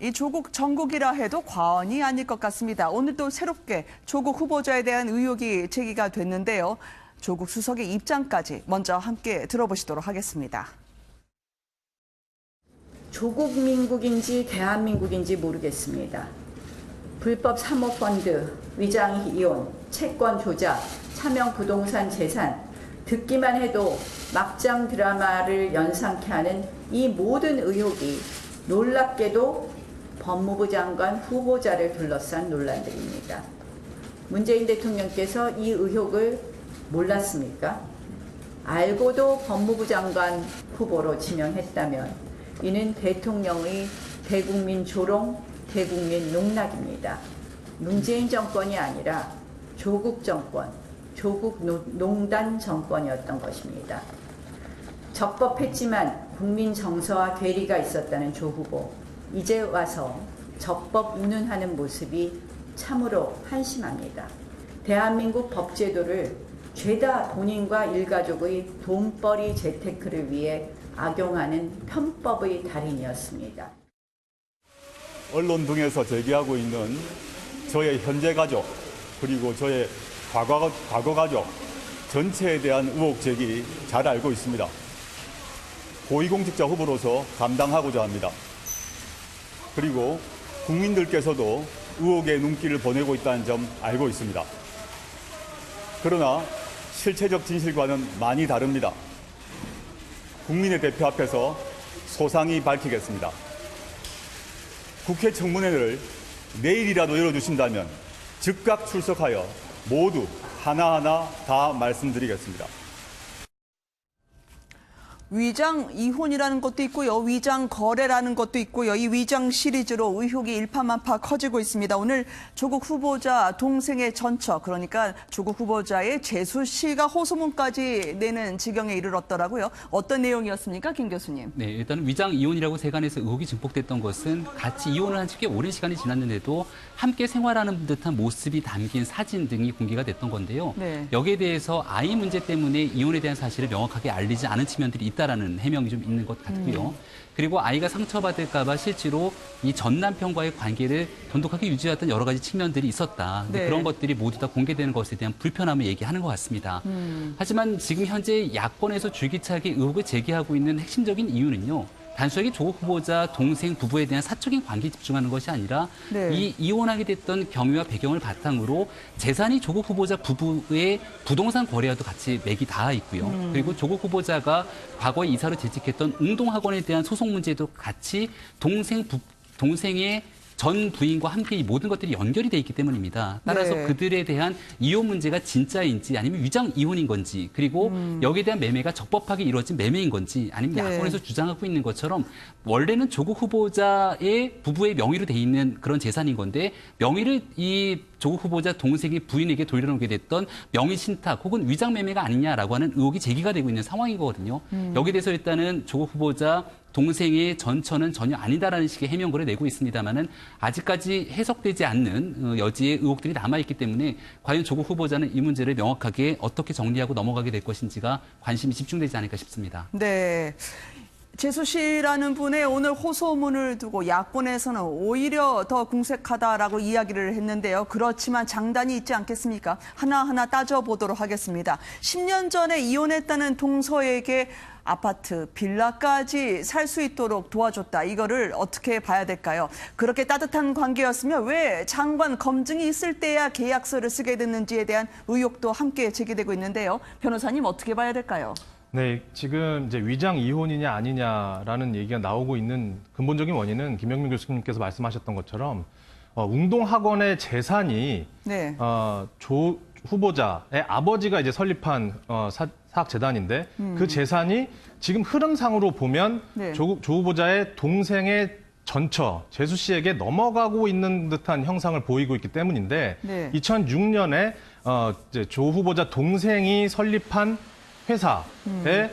이 조국 정국이라 해도 과언이 아닐 것 같습니다. 오늘도 새롭게 조국 후보자에 대한 의혹이 제기가 됐는데요. 조국 수석의 입장까지 먼저 함께 들어보시도록 하겠습니다. 조국 민국인지 대한민국인지 모르겠습니다. 불법 사모펀드, 위장 이혼, 채권 조작, 차명 부동산 재산, 듣기만 해도 막장 드라마를 연상케 하는 이 모든 의혹이 놀랍게도 법무부 장관 후보자를 둘러싼 논란들입니다. 문재인 대통령께서 이 의혹을 몰랐습니까? 알고도 법무부 장관 후보로 지명했다면 이는 대통령의 대국민 조롱, 대국민 농락입니다. 문재인 정권이 아니라 조국 정권, 조국 농단 정권이었던 것입니다. 적법했지만 국민 정서와 괴리가 있었다는 조 후보. 이제 와서 적법 운운하는 모습이 참으로 한심합니다. 대한민국 법제도를 죄다 본인과 일가족의 돈벌이 재테크를 위해 악용하는 편법의 달인이었습니다. 언론 등에서 제기하고 있는 저의 현재 가족 그리고 저의 과거 가족 전체에 대한 의혹 제기 잘 알고 있습니다. 고위공직자 후보로서 감당하고자 합니다. 그리고 국민들께서도 의혹의 눈길을 보내고 있다는 점 알고 있습니다. 그러나 실체적 진실과는 많이 다릅니다. 국민의 대표 앞에서 소상히 밝히겠습니다. 국회 청문회를 내일이라도 열어주신다면 즉각 출석하여 모두 하나하나 다 말씀드리겠습니다. 위장 이혼이라는 것도 있고요. 위장 거래라는 것도 있고요. 이 위장 시리즈로 의혹이 일파만파 커지고 있습니다. 오늘 조국 후보자 동생의 전처, 그러니까 조국 후보자의 재수 씨가 호소문까지 내는 지경에 이르렀더라고요. 어떤 내용이었습니까, 김 교수님? 네, 일단 위장 이혼이라고 세간에서 의혹이 증폭됐던 것은 같이 이혼을 한 지 꽤 오랜 시간이 지났는데도 함께 생활하는 듯한 모습이 담긴 사진 등이 공개가 됐던 건데요. 네. 여기에 대해서 아이 문제 때문에 이혼에 대한 사실을 명확하게 알리지 않은 측면들이 있다라는 해명이 좀 있는 것 같고요. 그리고 아이가 상처받을까 봐 실제로 이 전 남편과의 관계를 돈독하게 유지했던 여러 가지 측면들이 있었다. 네. 그런 것들이 모두 다 공개되는 것에 대한 불편함을 얘기하는 것 같습니다. 하지만 지금 현재 야권에서 줄기차게 의혹을 제기하고 있는 핵심적인 이유는요. 단순하게 조국 후보자 동생 부부에 대한 사적인 관계에 집중하는 것이 아니라 네. 이 이혼하게 됐던 경위와 배경을 바탕으로 재산이 조국 후보자 부부의 부동산 거래와도 같이 맥이 닿아 있고요. 그리고 조국 후보자가 과거에 이사로 재직했던 웅동학원에 대한 소송 문제도 같이 동생의 전 부인과 함께 이 모든 것들이 연결이 돼 있기 때문입니다. 따라서 네. 그들에 대한 이혼 문제가 진짜인지 아니면 위장 이혼인 건지 그리고 여기에 대한 매매가 적법하게 이루어진 매매인 건지 아니면 네. 야권에서 주장하고 있는 것처럼 원래는 조국 후보자의 부부의 명의로 돼 있는 그런 재산인 건데 명의를 이 조국 후보자 동생의 부인에게 돌려놓게 됐던 명의 신탁 혹은 위장 매매가 아니냐라고 하는 의혹이 제기가 되고 있는 상황이거든요. 여기에 대해서 일단은 조국 후보자 동생의 전처는 전혀 아니다라는 식의 해명글을 내고 있습니다만은 아직까지 해석되지 않는 여지의 의혹들이 남아있기 때문에 과연 조국 후보자는 이 문제를 명확하게 어떻게 정리하고 넘어가게 될 것인지가 관심이 집중되지 않을까 싶습니다. 네. 재수 씨라는 분의 오늘 호소문을 두고 야권에서는 오히려 더 궁색하다라고 이야기를 했는데요. 그렇지만 장단이 있지 않겠습니까? 하나하나 따져보도록 하겠습니다. 10년 전에 이혼했다는 동서에게 아파트, 빌라까지 살 수 있도록 도와줬다. 이거를 어떻게 봐야 될까요? 그렇게 따뜻한 관계였으면 왜 장관 검증이 있을 때야 계약서를 쓰게 됐는지에 대한 의혹도 함께 제기되고 있는데요. 변호사님 어떻게 봐야 될까요? 네, 지금 이제 위장 이혼이냐 아니냐라는 얘기가 나오고 있는 근본적인 원인은 김영민 교수님께서 말씀하셨던 것처럼 웅동학원의 재산이 네. 조 후보자의 아버지가 이제 설립한 사학재단인데 그 재산이 지금 흐름상으로 보면 네. 조 후보자의 동생의 전처 재수 씨에게 넘어가고 있는 듯한 형상을 보이고 있기 때문인데 네. 2006년에 이제 조 후보자 동생이 설립한 회사에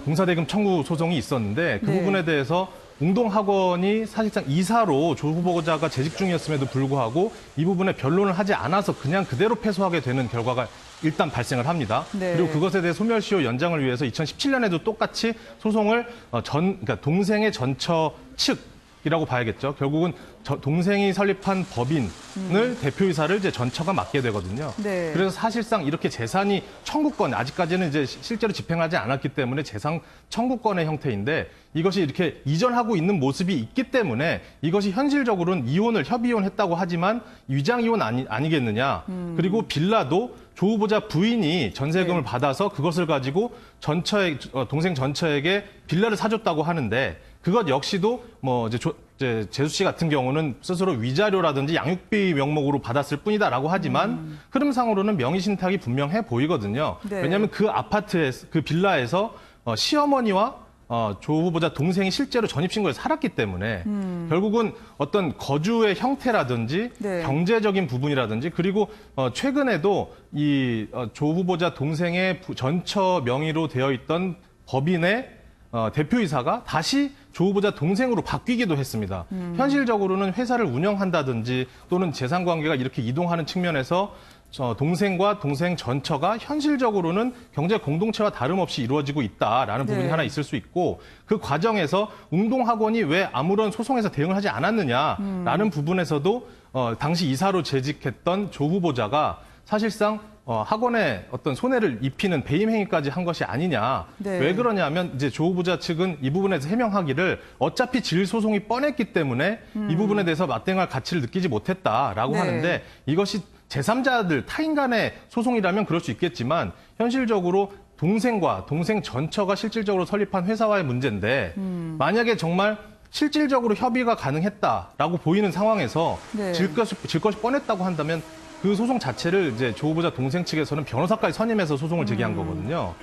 공사대금 청구 소송이 있었는데 그 네. 부분에 대해서 웅동학원이 사실상 이사로 조 후보자가 재직 중이었음에도 불구하고 이 부분에 변론을 하지 않아서 그냥 그대로 패소하게 되는 결과가 일단 발생을 합니다. 네. 그리고 그것에 대해 소멸시효 연장을 위해서 2017년에도 똑같이 소송을 그러니까 동생의 전처 측 이라고 봐야겠죠. 결국은 동생이 설립한 법인을 대표이사를 이제 전처가 맡게 되거든요. 네. 그래서 사실상 이렇게 재산이 청구권, 아직까지는 이제 실제로 집행하지 않았기 때문에 재산 청구권의 형태인데 이것이 이렇게 이전하고 있는 모습이 있기 때문에 이것이 현실적으로는 협의이혼했다고 하지만 위장이혼 아니겠느냐. 그리고 빌라도 조 후보자 부인이 전세금을 받아서 그것을 가지고 동생 전처에게 빌라를 사줬다고 하는데 그것 역시도 뭐 이제 재수 씨 같은 경우는 스스로 위자료라든지 양육비 명목으로 받았을 뿐이다라고 하지만 흐름상으로는 명의 신탁이 분명해 보이거든요. 네. 왜냐하면 그 아파트에서 그 빌라에서 시어머니와 조 후보자 동생이 실제로 전입신고에 살았기 때문에 결국은 어떤 거주의 형태라든지 네. 경제적인 부분이라든지 그리고 최근에도 이 조 후보자 동생의 전처 명의로 되어 있던 법인의 대표이사가 다시 조 후보자 동생으로 바뀌기도 했습니다. 현실적으로는 회사를 운영한다든지 또는 재산관계가 이렇게 이동하는 측면에서 동생과 동생 전처가 현실적으로는 경제 공동체와 다름없이 이루어지고 있다라는 부분이 네. 하나 있을 수 있고 그 과정에서 웅동학원이 왜 아무런 소송에서 대응을 하지 않았느냐라는 부분에서도 당시 이사로 재직했던 조 후보자가 사실상 학원에 어떤 손해를 입히는 배임 행위까지 한 것이 아니냐. 네. 왜 그러냐면 이제 조 후보자 측은 이 부분에서 해명하기를 어차피 질 소송이 뻔했기 때문에 이 부분에 대해서 맞대응할 가치를 느끼지 못했다라고 네. 하는데 이것이 제3자들 타인 간의 소송이라면 그럴 수 있겠지만 현실적으로 동생과 동생 전처가 실질적으로 설립한 회사와의 문제인데 만약에 정말 실질적으로 협의가 가능했다라고 보이는 상황에서 네. 질 것이 뻔했다고 한다면 그 소송 자체를 이제 조 후보자 동생 측에서는 변호사까지 선임해서 소송을 제기한 거거든요.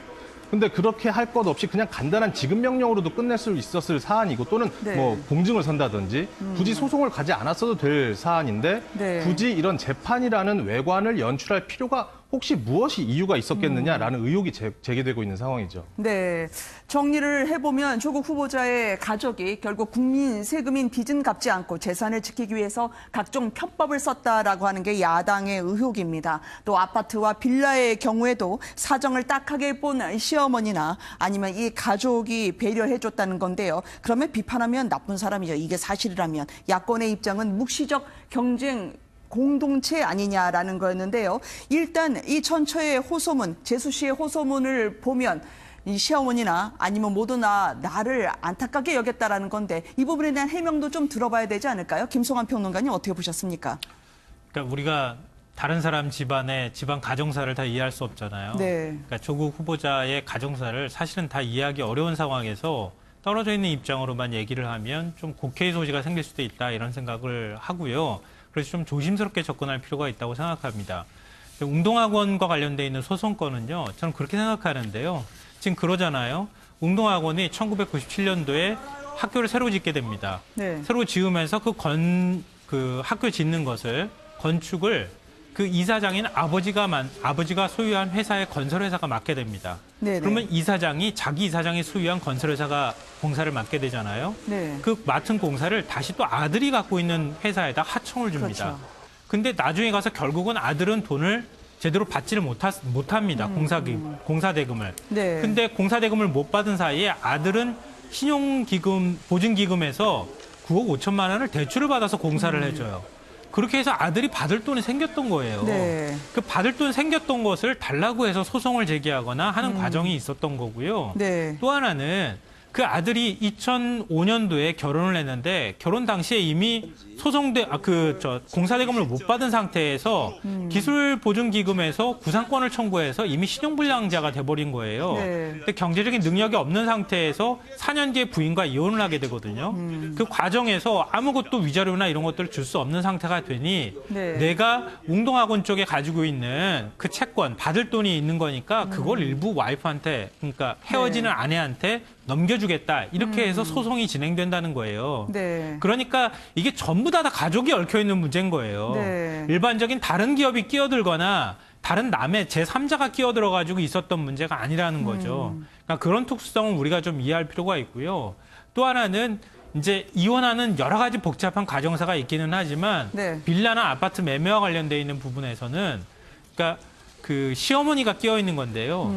근데 그렇게 할 것 없이 그냥 간단한 지급 명령으로도 끝낼 수 있었을 사안이고 또는 네. 뭐 공증을 선다든지 굳이 소송을 가지 않았어도 될 사안인데 네. 굳이 이런 재판이라는 외관을 연출할 필요가 혹시 무엇이 이유가 있었겠느냐라는 의혹이 제기되고 있는 상황이죠. 네. 정리를 해보면 조국 후보자의 가족이 결국 국민 세금인 빚은 갚지 않고 재산을 지키기 위해서 각종 편법을 썼다라고 하는 게 야당의 의혹입니다. 또 아파트와 빌라의 경우에도 사정을 딱하게 본 시어머니나 아니면 이 가족이 배려해줬다는 건데요. 그러면 비판하면 나쁜 사람이죠. 이게 사실이라면. 야권의 입장은 묵시적 경쟁 공동체 아니냐라는 거였는데요. 일단 이 전처의 호소문, 재수 씨의 호소문을 보면 이 시어머니나 아니면 모두 나를 안타깝게 여겼다라는 건데 이 부분에 대한 해명도 좀 들어봐야 되지 않을까요? 김성환 평론가님 어떻게 보셨습니까? 그러니까 우리가 다른 사람 집안의 집안 가정사를 다 이해할 수 없잖아요. 네. 그러니까 조국 후보자의 가정사를 사실은 다 이해하기 어려운 상황에서 떨어져 있는 입장으로만 얘기를 하면 좀 곡해의 소지가 생길 수도 있다 이런 생각을 하고요. 그래서 좀 조심스럽게 접근할 필요가 있다고 생각합니다. 웅동학원과 관련돼 있는 소송건은요. 저는 그렇게 생각하는데요. 지금 그러잖아요. 웅동학원이 1997년도에 학교를 새로 짓게 됩니다. 네. 새로 지으면서 그 학교 짓는 것을 건축을 그 이사장인 아버지가 소유한 회사의 건설회사가 맡게 됩니다. 네네. 그러면 이사장이 자기 이사장이 소유한 건설회사가 공사를 맡게 되잖아요. 네. 그 맡은 공사를 다시 또 아들이 갖고 있는 회사에다 하청을 줍니다. 그렇죠. 근데 나중에 가서 결국은 아들은 돈을 제대로 받지를 못합니다. 공사대금을. 네. 근데 공사대금을 못 받은 사이에 아들은 신용기금, 보증기금에서 9억 5천만 원을 대출을 받아서 공사를 해줘요. 그렇게 해서 아들이 받을 돈이 생겼던 거예요. 네. 그 받을 돈 생겼던 것을 달라고 해서 소송을 제기하거나 하는 과정이 있었던 거고요. 네. 또 하나는 그 아들이 2005년도에 결혼을 했는데 결혼 당시에 이미 공사대금을 못 받은 상태에서 기술보증기금에서 구상권을 청구해서 이미 신용불량자가 돼버린 거예요. 네. 근데 경제적인 능력이 없는 상태에서 4년 뒤에 부인과 이혼을 하게 되거든요. 그 과정에서 아무것도 위자료나 이런 것들을 줄 수 없는 상태가 되니 네. 내가 웅동학원 쪽에 가지고 있는 그 채권 받을 돈이 있는 거니까 그걸 일부 와이프한테 그러니까 헤어지는 네. 아내한테 넘겨주겠다 이렇게 해서 소송이 진행된다는 거예요. 네. 그러니까 이게 전부 다 가족이 얽혀 있는 문제인 거예요. 네. 일반적인 다른 기업이 끼어들거나 다른 남의 제3자가 끼어들어가지고 있었던 문제가 아니라는 거죠. 그러니까 그런 특수성을 우리가 좀 이해할 필요가 있고요. 또 하나는 이제 이혼하는 여러 가지 복잡한 가정사가 있기는 하지만 네. 빌라나 아파트 매매와 관련돼 있는 부분에서는 그러니까 그 시어머니가 끼어 있는 건데요.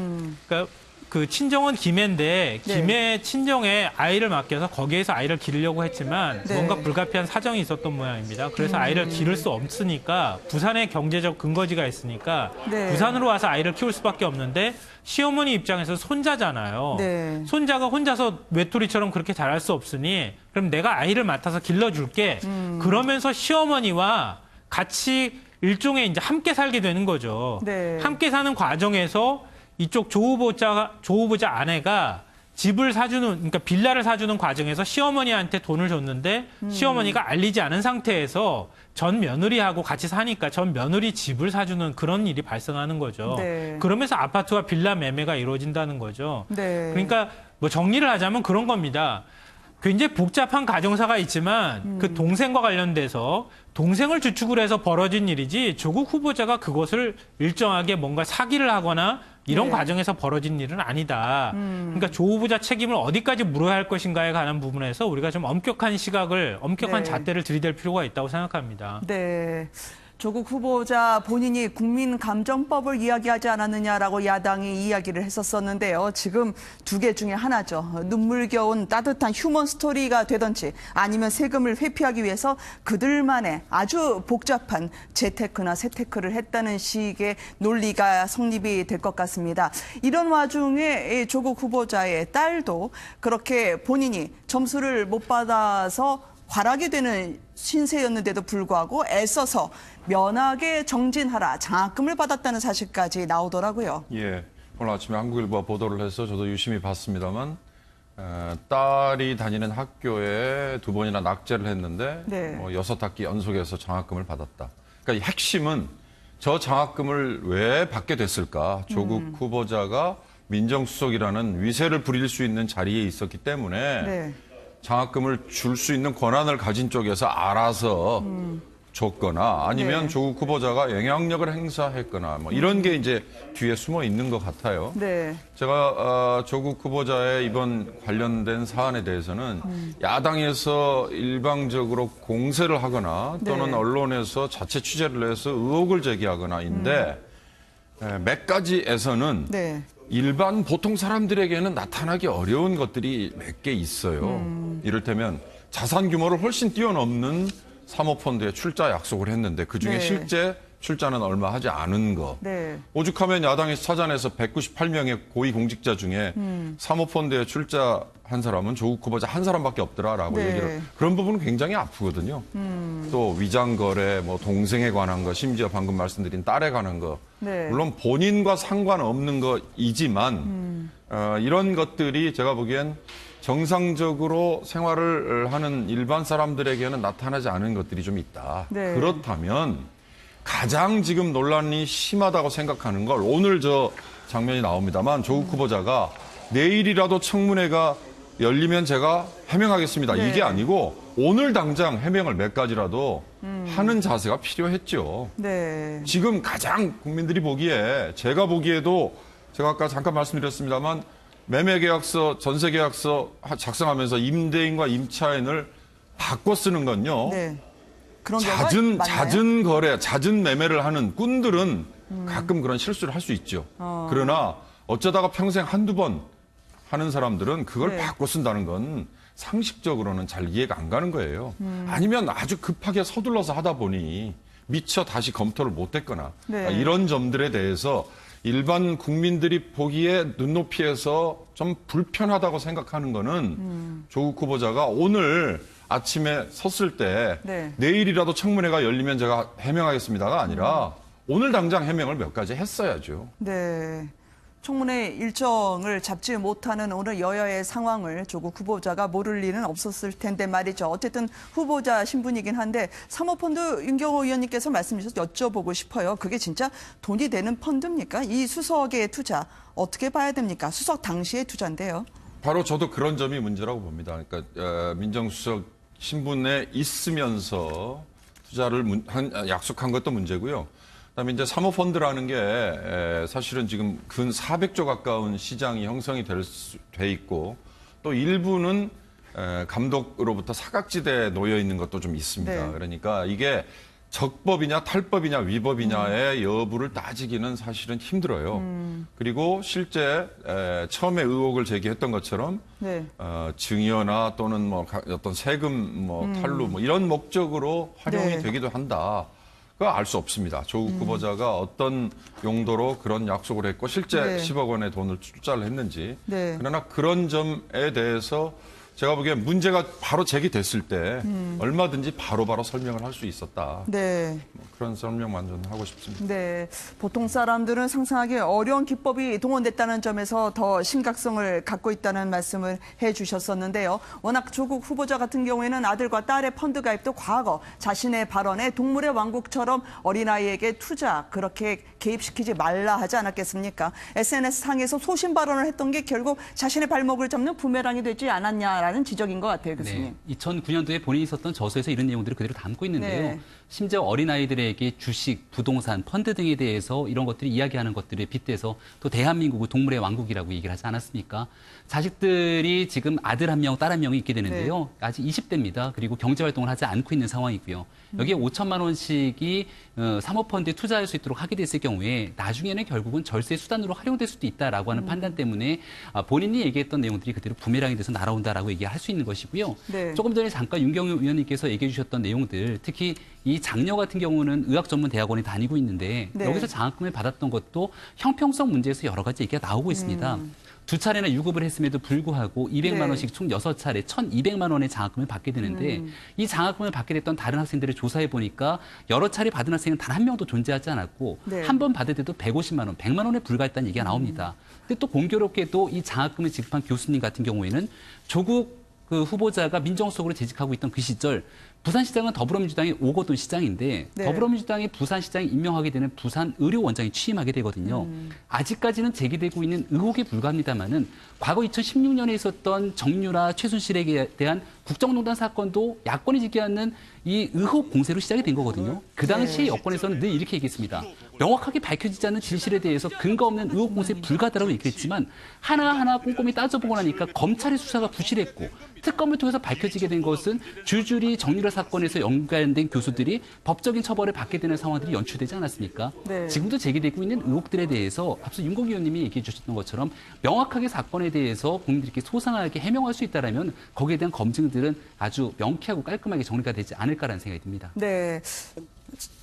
그러니까 그 친정은 김해인데 네. 김해 친정에 아이를 맡겨서 거기에서 아이를 기르려고 했지만 네. 뭔가 불가피한 사정이 있었던 모양입니다. 그래서 아이를 기를 수 없으니까 부산에 경제적 근거지가 있으니까 네. 부산으로 와서 아이를 키울 수밖에 없는데 시어머니 입장에서 손자잖아요. 네. 손자가 혼자서 외톨이처럼 그렇게 잘할 수 없으니 그럼 내가 아이를 맡아서 길러줄게. 그러면서 시어머니와 같이 일종의 이제 함께 살게 되는 거죠. 네. 함께 사는 과정에서 이쪽 조 후보자 아내가 집을 사주는, 그러니까 빌라를 사주는 과정에서 시어머니한테 돈을 줬는데 시어머니가 알리지 않은 상태에서 전 며느리하고 같이 사니까 전 며느리 집을 사주는 그런 일이 발생하는 거죠. 네. 그러면서 아파트와 빌라 매매가 이루어진다는 거죠. 네. 그러니까 뭐 정리를 하자면 그런 겁니다. 굉장히 복잡한 가정사가 있지만 그 동생과 관련돼서 동생을 주축을 해서 벌어진 일이지 조국 후보자가 그것을 일정하게 뭔가 사기를 하거나 이런 네. 과정에서 벌어진 일은 아니다. 그러니까 조 후보자 책임을 어디까지 물어야 할 것인가에 관한 부분에서 우리가 좀 엄격한 시각을, 엄격한 네. 잣대를 들이댈 필요가 있다고 생각합니다. 네. 조국 후보자 본인이 국민감정법을 이야기하지 않았느냐라고 야당이 이야기를 했었었는데요. 지금 두 개 중에 하나죠. 눈물겨운 따뜻한 휴먼 스토리가 되던지 아니면 세금을 회피하기 위해서 그들만의 아주 복잡한 재테크나 세테크를 했다는 식의 논리가 성립이 될 것 같습니다. 이런 와중에 조국 후보자의 딸도 그렇게 본인이 점수를 못 받아서 과락이 되는 신세였는데도 불구하고 애써서 면하게 정진하라 장학금을 받았다는 사실까지 나오더라고요. 예, 오늘 아침에 한국일보가 보도를 해서 저도 유심히 봤습니다만 딸이 다니는 학교에 2번이나 낙제를 했는데 네. 6학기 연속해서 장학금을 받았다. 그러니까 이 핵심은 저 장학금을 왜 받게 됐을까? 조국 후보자가 민정수석이라는 위세를 부릴 수 있는 자리에 있었기 때문에 네. 장학금을 줄 수 있는 권한을 가진 쪽에서 알아서 줬거나 아니면 네. 조국 후보자가 영향력을 행사했거나 뭐 이런 게 이제 뒤에 숨어 있는 것 같아요. 네. 제가 조국 후보자의 이번 관련된 사안에 대해서는 야당에서 일방적으로 공세를 하거나 또는 네. 언론에서 자체 취재를 해서 의혹을 제기하거나인데 몇 가지에서는 네. 일반 보통 사람들에게는 나타나기 어려운 것들이 몇 개 있어요. 이를테면 자산 규모를 훨씬 뛰어넘는 사모펀드에 출자 약속을 했는데 그중에 네. 실제 출자는 얼마 하지 않은 거. 네. 오죽하면 야당에서 찾아내서 198명의 고위공직자 중에 사모펀드에 출자한 사람은 조국 후보자 한 사람밖에 없더라라고 네. 얘기를. 그런 부분은 굉장히 아프거든요. 또 위장거래, 뭐 동생에 관한 거, 심지어 방금 말씀드린 딸에 관한 거. 네. 물론 본인과 상관없는 거이지만 이런 것들이 제가 보기엔 정상적으로 생활을 하는 일반 사람들에게는 나타나지 않은 것들이 좀 있다. 네. 그렇다면 가장 지금 논란이 심하다고 생각하는 걸 오늘 저 장면이 나옵니다만 조국 후보자가 내일이라도 청문회가 열리면 제가 해명하겠습니다. 네. 이게 아니고 오늘 당장 해명을 몇 가지라도 하는 자세가 필요했죠. 네. 지금 가장 국민들이 보기에 제가 보기에도 제가 아까 잠깐 말씀드렸습니다만 매매계약서, 전세계약서 작성하면서 임대인과 임차인을 바꿔 쓰는 건요. 네. 그런 경우가 많나요? 잦은 거래, 잦은 매매를 하는 꾼들은 가끔 그런 실수를 할 수 있죠. 그러나 어쩌다가 평생 한두 번 하는 사람들은 그걸 네. 바꿔 쓴다는 건 상식적으로는 잘 이해가 안 가는 거예요. 아니면 아주 급하게 서둘러서 하다 보니 미처 다시 검토를 못했거나 네. 이런 점들에 대해서 일반 국민들이 보기에 눈높이에서 좀 불편하다고 생각하는 거는 조국 후보자가 오늘 아침에 섰을 때 네. 내일이라도 청문회가 열리면 제가 해명하겠습니다가 아니라 오늘 당장 해명을 몇 가지 했어야죠. 네. 청문회 일정을 잡지 못하는 오늘 여야의 상황을 조국 후보자가 모를 리는 없었을 텐데 말이죠. 어쨌든 후보자 신분이긴 한데 사모펀드 윤경호 의원님께서 말씀 주셔서 여쭤보고 싶어요. 그게 진짜 돈이 되는 펀드입니까? 이 수석의 투자 어떻게 봐야 됩니까? 수석 당시의 투자인데요. 바로 저도 그런 점이 문제라고 봅니다. 그러니까 민정수석 신분에 있으면서 투자를 약속한 것도 문제고요. 그다음에 이제 사모펀드라는 게 사실은 지금 근 400조 가까운 시장이 형성이 돼 있고 또 일부는 감독으로부터 사각지대에 놓여 있는 것도 좀 있습니다. 네. 그러니까 이게 적법이냐 탈법이냐 위법이냐의 여부를 따지기는 사실은 힘들어요. 그리고 실제 처음에 의혹을 제기했던 것처럼 네. 증여나 또는 뭐 어떤 세금 뭐 탈루 뭐 이런 목적으로 활용이 네. 되기도 한다. 그거 알 수 없습니다. 조국 후보자가 어떤 용도로 그런 약속을 했고 실제 네. 10억 원의 돈을 출자를 했는지. 네. 그러나 그런 점에 대해서 제가 보기엔 문제가 바로 제기됐을 때 얼마든지 바로바로 설명을 할 수 있었다. 네. 그런 설명만 좀 하고 싶습니다. 네, 보통 사람들은 상상하기 어려운 기법이 동원됐다는 점에서 더 심각성을 갖고 있다는 말씀을 해주셨었는데요. 워낙 조국 후보자 같은 경우에는 아들과 딸의 펀드 가입도 과거 자신의 발언에 동물의 왕국처럼 어린아이에게 투자 그렇게 개입시키지 말라 하지 않았겠습니까? SNS상에서 소신 발언을 했던 게 결국 자신의 발목을 잡는 부메랑이 되지 않았냐라는 지적인 것 같아요, 교수님. 네, 2009년도에 본인이 썼던 저서에서 이런 내용들을 그대로 담고 있는데요. 네. 심지어 어린아이들에게 주식, 부동산, 펀드 등에 대해서 이런 것들을 이야기하는 것들에 빗대서 또 대한민국은 동물의 왕국이라고 얘기를 하지 않았습니까? 자식들이 지금 아들 한 명, 딸 한 명이 있게 되는데요. 아직 20대입니다. 그리고 경제활동을 하지 않고 있는 상황이고요. 여기에 5천만 원씩이 사모펀드에 투자할 수 있도록 하게 됐을 경우에 나중에는 결국은 절세 수단으로 활용될 수도 있다라고 하는 판단 때문에 본인이 얘기했던 내용들이 그대로 부메랑이 돼서 날아온다라고 얘기할 수 있는 것이고요. 네. 조금 전에 잠깐 윤경유 의원님께서 얘기해 주셨던 내용들, 특히 이 장녀 같은 경우는 의학전문대학원에 다니고 있는데 네. 여기서 장학금을 받았던 것도 형평성 문제에서 여러 가지 얘기가 나오고 있습니다. 두 차례나 유급을 했음에도 불구하고 200만 네. 원씩 총 6차례 1,200만 원의 장학금을 받게 되는데 이 장학금을 받게 됐던 다른 학생들을 조사해 보니까 여러 차례 받은 학생은 단 한 명도 존재하지 않았고 네. 한 번 받을 때도 150만 원, 100만 원에 불과했다는 얘기가 나옵니다. 근데 또 공교롭게도 이 장학금을 지급한 교수님 같은 경우에는 조국 그 후보자가 민정수석으로 재직하고 있던 그 시절 부산시장은 더불어민주당의 오거돈 시장인데 네. 더불어민주당이 부산시장에 임명하게 되는 부산의료원장이 취임하게 되거든요. 아직까지는 제기되고 있는 의혹에 불과합니다만은 과거 2016년에 있었던 정유라 최순실에 대한 국정농단 사건도 야권이 제기하는 이 의혹 공세로 시작이 된 거거든요. 그 당시에 네. 여권에서는 늘 이렇게 얘기했습니다. 명확하게 밝혀지지 않는 진실에 대해서 근거 없는 의혹 공세에 불과하다고 얘기했지만 하나하나 꼼꼼히 따져보고 나니까 검찰의 수사가 부실했고 특검을 통해서 밝혀지게 된 것은 줄줄이 정유라 사건에서 연관된 교수들이 법적인 처벌을 받게 되는 상황들이 연출되지 않았습니까? 네. 지금도 제기되고 있는 의혹들에 대해서 앞서 윤국 의원님이 얘기해 주셨던 것처럼 명확하게 사건에 대해서 국민들께 소상하게 해명할 수 있다면 거기에 대한 검증들은 아주 명쾌하고 깔끔하게 정리가 되지 않을까라는 생각이 듭니다. 네.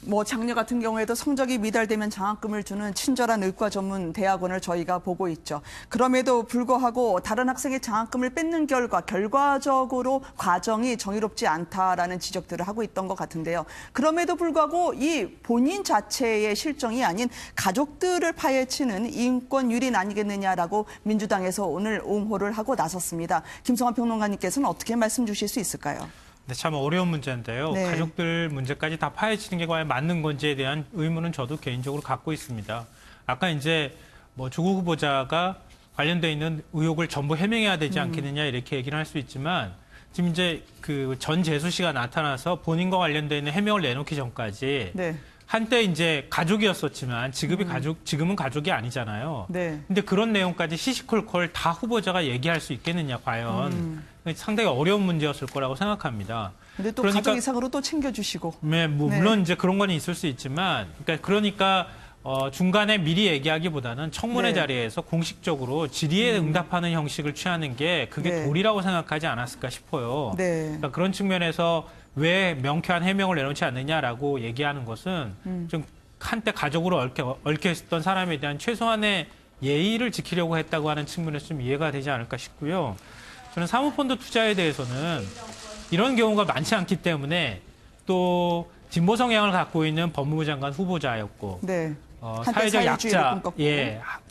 뭐 장녀 같은 경우에도 성적이 미달되면 장학금을 주는 친절한 의과 전문 대학원을 저희가 보고 있죠. 그럼에도 불구하고 다른 학생의 장학금을 뺏는 결과적으로 과정이 정의롭지 않다라는 지적들을 하고 있던 것 같은데요. 그럼에도 불구하고 이 본인 자체의 실정이 아닌 가족들을 파헤치는 인권 유린 아니겠느냐라고 민주당에서 오늘 옹호를 하고 나섰습니다. 김성환 평론가님께서는 어떻게 말씀 주실 수 있을까요? 네, 참 어려운 문제인데요. 네. 가족들 문제까지 다 파헤치는 게 과연 맞는 건지에 대한 의문은 저도 개인적으로 갖고 있습니다. 아까 이제 뭐 조국 후보자가 관련돼 있는 의혹을 전부 해명해야 되지 않겠느냐 이렇게 얘기를 할 수 있지만 지금 이제 그 전 재수 씨가 나타나서 본인과 관련돼 있는 해명을 내놓기 전까지 네. 한때 이제 가족이었었지만 지금은 가족이 아니잖아요. 네. 근데 그런 내용까지 시시콜콜 다 후보자가 얘기할 수 있겠느냐 과연 상당히 어려운 문제였을 거라고 생각합니다. 근데 또 가족 이상으로 또 챙겨주시고. 네, 뭐 네. 물론 이제 그런 건 있을 수 있지만, 그러니까 중간에 미리 얘기하기보다는 청문회 네. 자리에서 공식적으로 질의에 응답하는 형식을 취하는 게 그게 네. 도리라고 생각하지 않았을까 싶어요. 네. 그러니까 그런 측면에서 왜 명쾌한 해명을 내놓지 않느냐라고 얘기하는 것은 좀 한때 가족으로 얽혀 있었던 사람에 대한 최소한의 예의를 지키려고 했다고 하는 측면에서 좀 이해가 되지 않을까 싶고요. 저는 사모펀드 투자에 대해서는 이런 경우가 많지 않기 때문에 또 진보 성향을 갖고 있는 법무부 장관 후보자였고 네. 사회적 사회주의를 꿈꿨고.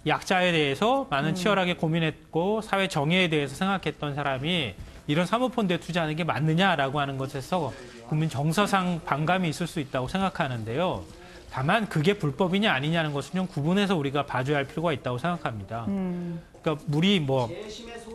약자에 대해서 많은 치열하게 고민했고 사회 정의에 대해서 생각했던 사람이 이런 사모펀드에 투자하는 게 맞느냐라고 하는 것에서 국민 정서상 반감이 있을 수 있다고 생각하는데요. 다만 그게 불법이냐 아니냐는 것은 좀 구분해서 우리가 봐줘야 할 필요가 있다고 생각합니다. 그러니까 우리 뭐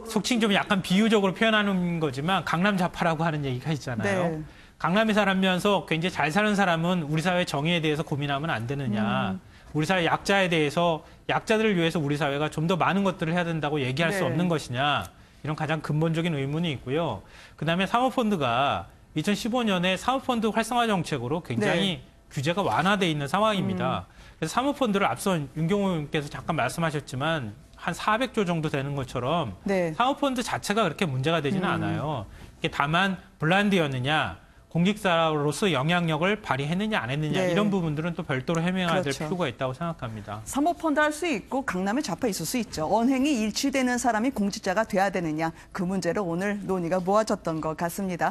속칭 좀 약간 비유적으로 표현하는 거지만 강남 좌파라고 하는 얘기가 있잖아요. 네. 강남에 살면서 굉장히 잘 사는 사람은 우리 사회 정의에 대해서 고민하면 안 되느냐. 우리 사회 약자에 대해서 약자들을 위해서 우리 사회가 좀 더 많은 것들을 해야 된다고 얘기할 수 네. 없는 것이냐. 이런 가장 근본적인 의문이 있고요. 그다음에 사모펀드가 2015년에 사모펀드 활성화 정책으로 굉장히 규제가 완화돼 있는 상황입니다. 그래서 사모펀드를 앞서 윤경호 의원께서 잠깐 말씀하셨지만 한 400조 정도 되는 것처럼 네. 사모펀드 자체가 그렇게 문제가 되지는 않아요. 이게 다만 블라인드였느냐, 공직사로서 영향력을 발휘했느냐 안 했느냐 네. 이런 부분들은 또 별도로 해명해야 될 그렇죠. 필요가 있다고 생각합니다. 사모펀드 할 수 있고 강남에 잡혀 있을 수 있죠. 언행이 일치되는 사람이 공직자가 돼야 되느냐 그 문제로 오늘 논의가 모아졌던 것 같습니다.